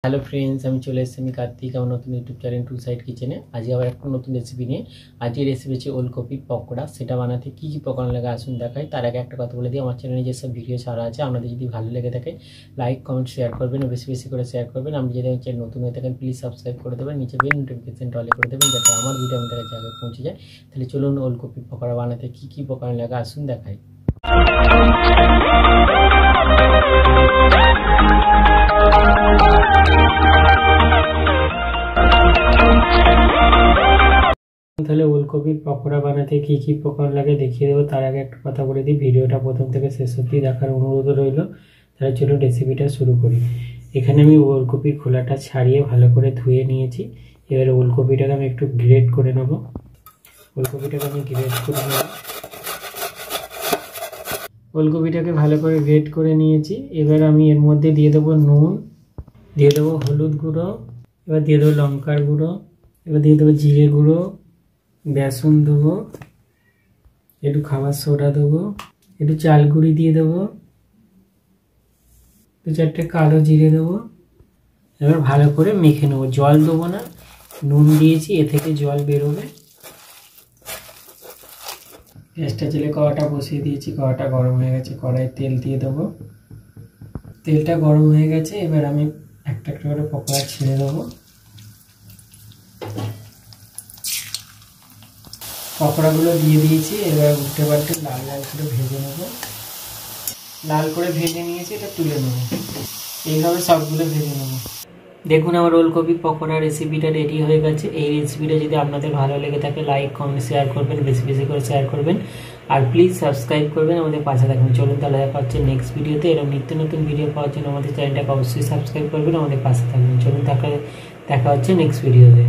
Hello friends, আমি চলে এসেছি আমি কার্তিক আমার নতুন ইউটিউব চ্যানেল টু সাইড কিচেনে। আজকে আবার একটা নতুন রেসিপি নিয়ে। আজকের রেসিপি হচ্ছে ওলকপির পকোড়া। সেটা বানাতে কী কী উপকরণ লাগে আসুন দেখাই। তার আগে একটা কথা বলে দিই, আমার চ্যানেলে যেসব ভিডিও ছাড়া আছে আপনাদের যদি ভালো লেগে থাকে লাইক কমেন্ট শেয়ার করবেন, বেশি বেশি করে শেয়ার করবেন। আপনি যদি আমার চ্যানেল নতুন হয়ে থাকেন প্লিজ সাবস্ক্রাইব করে দেবেন, নিচে বেল নোটিফিকেশনটা অল করে দেবেন যাতে আমার ভিডিও আমাদের কাছে আগে পৌঁছে যায়। তাহলে চলুন ওলকপির পকোড়া বানাতে কী কী উপকরণ লাগে আসুন দেখাই। তাহলে ওলকপির পকোড়া বানাতে কী কী উপকরণ লাগে দেখিয়ে দেবো। তার আগে একটা কথা বলে দিই, ভিডিওটা প্রথম থেকে শেষ অবধি দেখার অনুরোধ রইল। তাহলে চলুন রেসিপিটা শুরু করি। এখানে আমি ওলকপির খোলাটা ছাড়িয়ে ভালো করে ধুয়ে নিয়েছি। এবারে ওলকপিটাকে আমি একটু গ্রেট করে নেব। ওলকপিটাকে ভালো করে গ্রেট করে নিয়েছি। এবার আমি এর মধ্যে দিয়ে দেবো নুন, দিয়ে দেবো হলুদ গুঁড়ো, এবার দিয়ে দেবো লঙ্কার গুঁড়ো, এবার দিয়ে দেবো জিরে গুঁড়ো, বেসন দেবো, একটু খাবার সোডা দেবো, একটু চাল গুঁড়ি দিয়ে দেবো, দু চারটে কালো জিরে দেবো। এবার ভালো করে মেখে নেবো। জল দেবো না, নুন দিয়েছি, এ থেকে জল বেরোবে। গ্যাসটা জেলে কড়াটা বসিয়ে দিয়েছি, কড়াটা গরম হয়ে গেছে। কড়াইয়ে তেল দিয়ে দেবো। তেলটা গরম হয়ে গেছে, এবার আমি একটা একটা করে পকোড়া ছেড়ে দেবো। পকোড়াগুলো দিয়ে দিয়েছি, এবার উল্টে পাল্টে লাল লাল করে ভেজে নেবো। লাল করে ভেজে নিয়েছি, এটা তুলে নেবো। এইভাবে সবগুলো ভেজে নেবো। দেখুন আমার ওলকপি পকোড়া রেসিপিটা রেডি হয়ে গেছে। এই রেসিপিটা যদি আপনাদের ভালো লেগে থাকে লাইক কমেন্ট শেয়ার করবেন, বেশি বেশি করে শেয়ার করবেন, আর প্লিজ সাবস্ক্রাইব করবেন, আমাদের পাশে থাকবেন। চলুন তাহলে দেখা হচ্ছে নেক্সট ভিডিওতে। এরকম নিত্য নতুন ভিডিও পাওয়ার জন্য আমাদের চ্যানেলটাকে অবশ্যই সাবস্ক্রাইব করবেন, আমাদের পাশে থাকবেন। চলুন দেখা হচ্ছে নেক্সট ভিডিওতে।